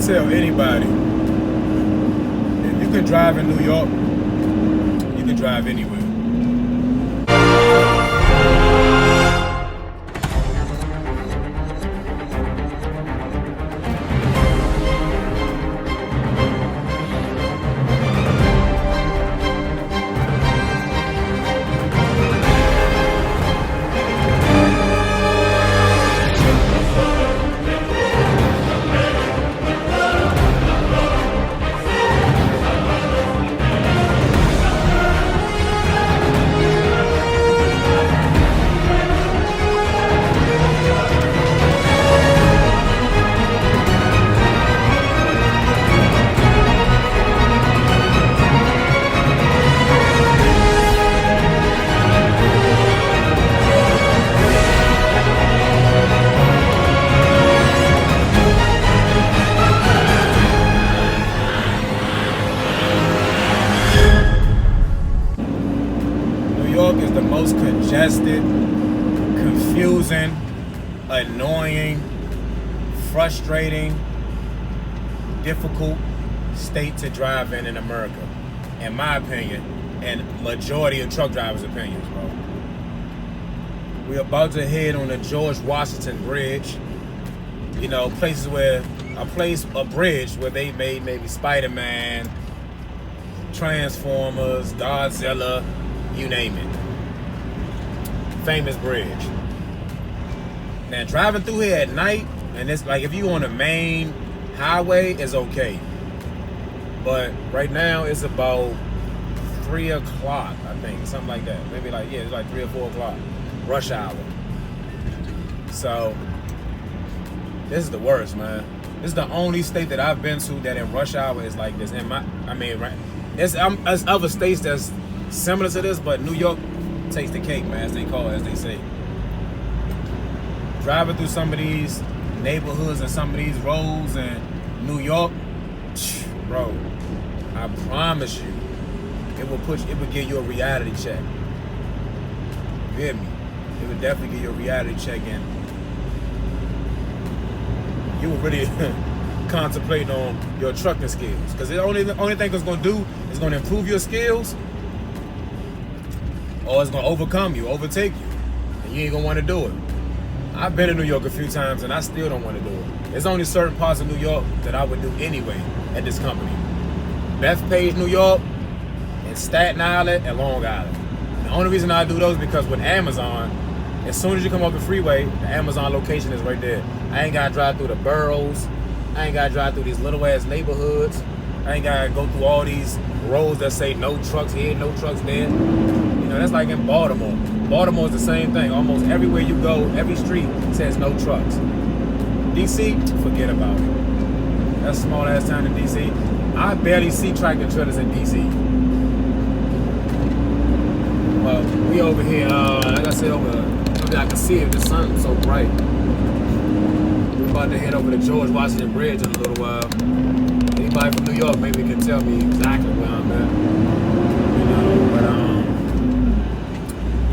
tell anybody, if you can drive in New York, you can drive anywhere. Is the most congested, confusing, annoying, frustrating, difficult state to drive in America, in my opinion, and majority of truck drivers' opinions, bro. We're about to head on the George Washington Bridge. You know, a bridge where they made maybe Spider-Man, Transformers, Godzilla, you name it. Famous bridge. Now driving through here at night, and it's like if you on the main highway, it's okay. But right now it's about 3 o'clock, I think, something like that. Maybe it's like 3 or 4 o'clock. Rush hour. So this is the worst, man. This is the only state that I've been to that in rush hour is like this. There's other states that's similar to this, but New York takes the cake, man, as they say. Driving through some of these neighborhoods and some of these roads in New York, bro, I promise you, it would give you a reality check. You hear me? It would definitely give you a reality check, and you would really contemplate on your trucking skills. Because the only thing it's gonna do is gonna improve your skills, or it's gonna overtake you, and you ain't gonna want to do it. I've been in New York a few times, and I still don't want to do it. There's only certain parts of New York that I would do anyway at this company. Bethpage, New York, and Staten Island, and Long Island. The only reason I do those is because with Amazon, as soon as you come off the freeway, the Amazon location is right there. I ain't gotta drive through the boroughs. I ain't gotta drive through these little ass neighborhoods. I ain't gotta go through all these roads that say no trucks here, no trucks there. You know, that's like in Baltimore. Baltimore's the same thing. Almost everywhere you go, every street says no trucks. DC, forget about it. That's a small ass town in DC. I barely see tractor trailers in DC. Well, we over here, like I said, I can see it, the sun's so bright. We're about to head over to George Washington Bridge in a little while. Anybody from New York maybe can tell me exactly where I'm at. You know, but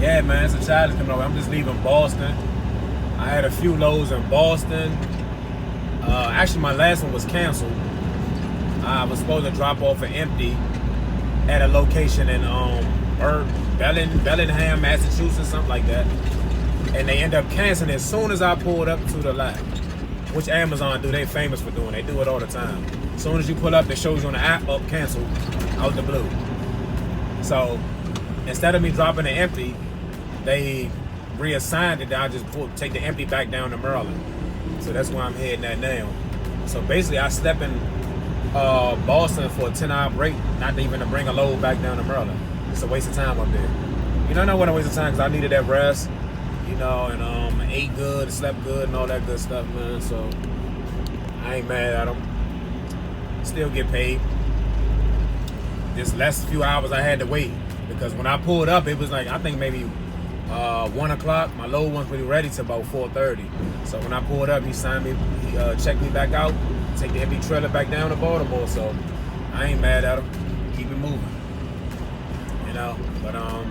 yeah, man, it's a challenge coming over. I'm just leaving Boston. I had a few loads in Boston. Actually, my last one was canceled. I was supposed to drop off an empty at a location in Bellingham, Massachusetts, something like that. And they end up canceling as soon as I pulled up to the lot. Which Amazon do, they famous for doing. They do it all the time. As soon as you pull up, it shows you on the app, cancel, out the blue. So, instead of me dropping the empty, they reassigned it. I just take the empty back down to Maryland. So that's where I'm heading at now. So basically, I slept in Boston for a 10-hour break, not even to bring a load back down to Maryland. It's a waste of time up there. You know, I know what a waste of time, because I needed that rest, you know, and ate good, slept good, and all that good stuff, man. So I ain't mad at them. Still get paid. Just last few hours I had to wait, because when I pulled up, it was like, I think maybe 1 o'clock. My load wasn't really ready till about 4:30. So when I pulled up, he checked me back out, take the empty trailer back down to Baltimore. So I ain't mad at him. Keep it moving. You know, but I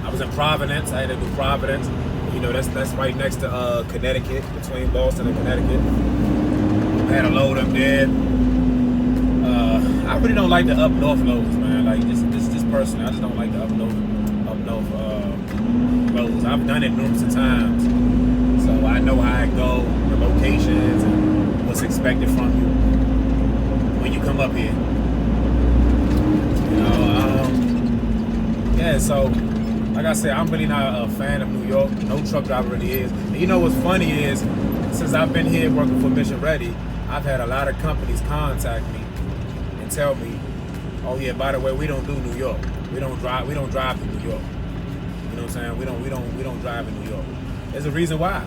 was in Providence. I had to do Providence. You know, that's right next to Connecticut, between Boston and Connecticut. Had a load up there. I really don't like the up north loads, man. Like this person, I just don't like the up north loads. I've done it numerous of times, so I know how it go, the locations, and what's expected from you when you come up here. You know, yeah. So, like I said, I'm really not a fan of New York. No truck driver really is. And you know what's funny is, since I've been here working for Mission Ready, I've had a lot of companies contact me and tell me, "Oh yeah, by the way, we don't do New York. We don't drive to New York. You know what I'm saying? We don't drive in New York." There's a reason why.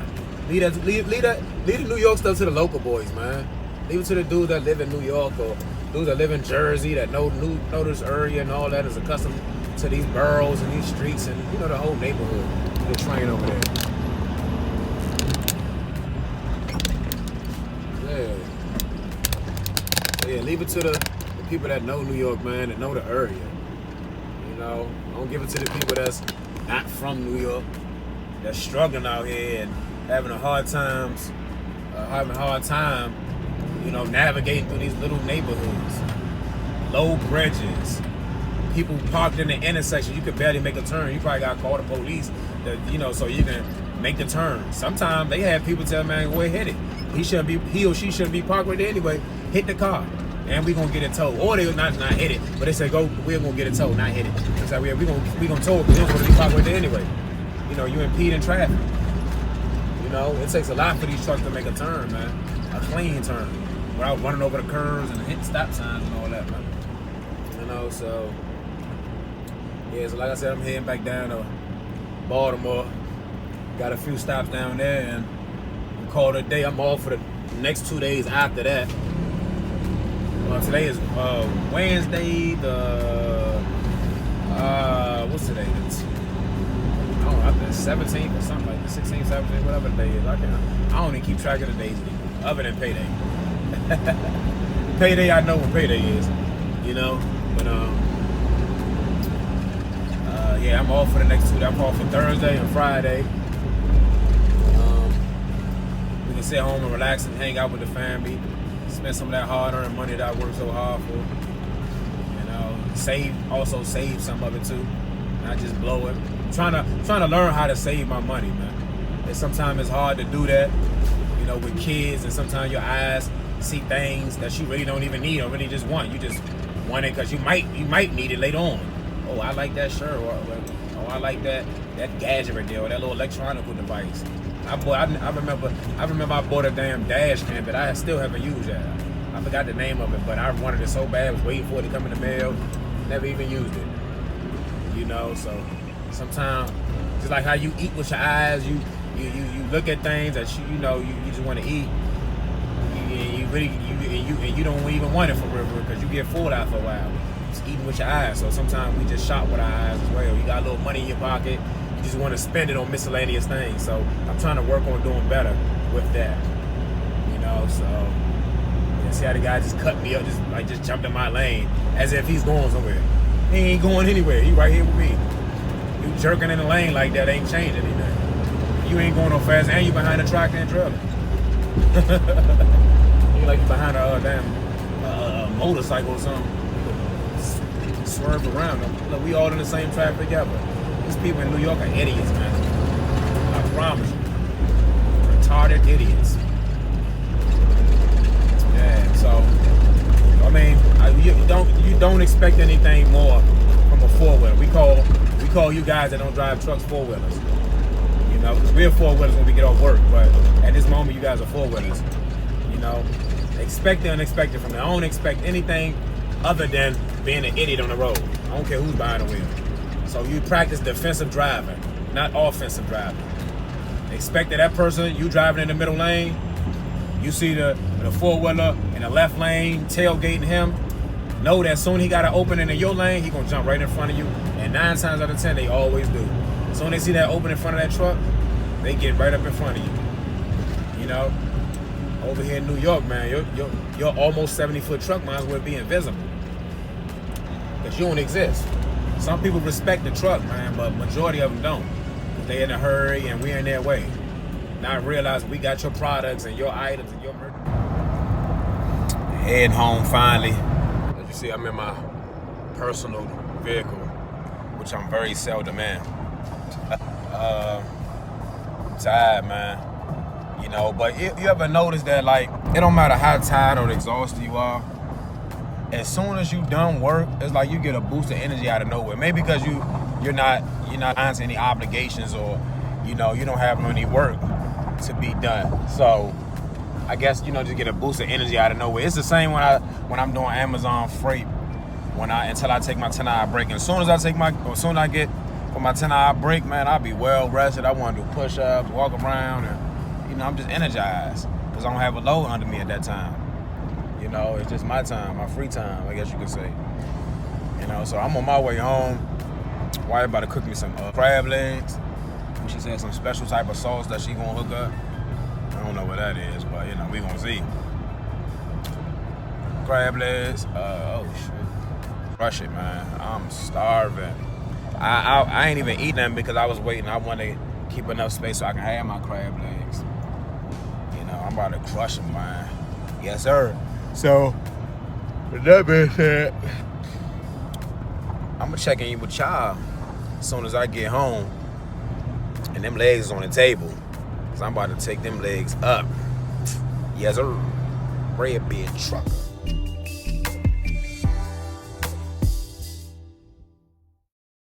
Leave the New York stuff to the local boys, man. Leave it to the dudes that live in New York or dudes that live in Jersey that know this area and all that, is accustomed to these boroughs and these streets and, you know, the whole neighborhood. The train over there. Yeah, leave it to the people that know New York, man, that know the area. You know, don't give it to the people that's not from New York, that's struggling out here and having a hard time, you know, navigating through these little neighborhoods, low bridges, people parked in the intersection. You could barely make a turn. You probably got to call the police, you know, so you can make the turn. Sometimes they have people tell, man, go ahead, hit it. He or she shouldn't be parked right there anyway. Hit the car, and we gonna get it towed. Or they not hit it, but they say we're gonna get it towed, not hit it. It's like we gonna tow it because you don't want to be parked right there anyway. You know, you impeding traffic. You know, it takes a lot for these trucks to make a turn, man, a clean turn, without running over the curves and hitting stop signs and all that, man. You know, so yeah. So like I said, I'm heading back down to Baltimore. Got a few stops down there, and call it a day. I'm off for the next 2 days after that. Today is Wednesday, what's today? I don't know, the 17th or something like the 16th, 17th, whatever the day is. I don't even keep track of the days anymore, other than payday. Payday, I know what payday is, you know. But yeah, I'm off for the next 2 days. I'm off for Thursday and Friday. We can sit home and relax and hang out with the family. Spend some of that hard-earned money that I worked so hard for. You know, save some of it too, not just blow it. Trying to learn how to save my money, man. And sometimes it's hard to do that, you know, with kids, and sometimes your eyes see things that you really don't even need or really just want. You just want it because you might need it later on. Oh, I like that shirt, or oh, I like that gadget right there, or that little electronic device. I remember I bought a damn dash cam that I still haven't used yet. I forgot the name of it, but I wanted it so bad. I was waiting for it to come in the mail. Never even used it. You know, so sometimes, just like how you eat with your eyes, you look at things that you know you just want to eat. You don't even want it for real because you get full out for a while. Just eating with your eyes. So sometimes we just shop with our eyes as well. You got a little money in your pocket. You just want to spend it on miscellaneous things. So I'm trying to work on doing better with that. You know, so yeah, see how the guy just cut me up, just jumped in my lane as if he's going somewhere. He ain't going anywhere. He right here with me. You jerking in the lane like that ain't changing anything. You ain't going no fast, and you behind a tractor and trailer. You like you behind a damn motorcycle or something. Swerve around them. Look, we all in the same traffic together. These people in New York are idiots, man. I promise you. Retarded idiots. Yeah, so I mean, you don't expect anything more from a four-wheeler. We call you guys that don't drive trucks four-wheelers. You know, because we're four-wheelers when we get off work, but at this moment you guys are four-wheelers. You know, expect the unexpected from me. I don't expect anything other than being an idiot on the road. I don't care who's behind the wheel. So you practice defensive driving, not offensive driving. Expect that person, you driving in the middle lane, you see the four-wheeler in the left lane tailgating him, know that soon he got an opening in your lane, he gonna jump right in front of you. And 9 times out of 10, they always do. So when they see that open in front of that truck, they get right up in front of you. You know, over here in New York, man, your almost 70-foot truck might as well be invisible. Because you don't exist. Some people respect the truck, man, but majority of them don't. They in a hurry and we're in their way. Not realizing we got your products and your items and your merchandise. Heading home finally. As you see, I'm in my personal vehicle, which I'm very seldom in. I'm tired, man. You know, but you ever notice that, like, it don't matter how tired or exhausted you are, as soon as you done work, it's like you get a boost of energy out of nowhere. Maybe because you're not answering any obligations, or you know, you don't have any work to be done. So I guess, you know, just get a boost of energy out of nowhere. It's the same when I'm doing Amazon freight. Until I take my 10-hour break. And as soon as I get for my 10-hour break, man, I'll be well rested. I want to do push-ups, walk around, and, you know, I'm just energized because I don't have a load under me at that time. You know, it's just my time, my free time, I guess you could say. You know, so I'm on my way home. Wife about to cook me some crab legs. She said some special type of sauce that she gonna hook up. I don't know what that is, but, you know, we gonna see. Crab legs. Oh shit. Crush it, man. I'm starving. I ain't even eating them because I was waiting. I want to keep enough space so I can have my crab legs. You know, I'm about to crush them, man. Yes, sir. So, with that being said, I'm gonna check in with y'all as soon as I get home and them legs is on the table. Cause I'm about to take them legs up. Yes, sir. Red Beard Trucker.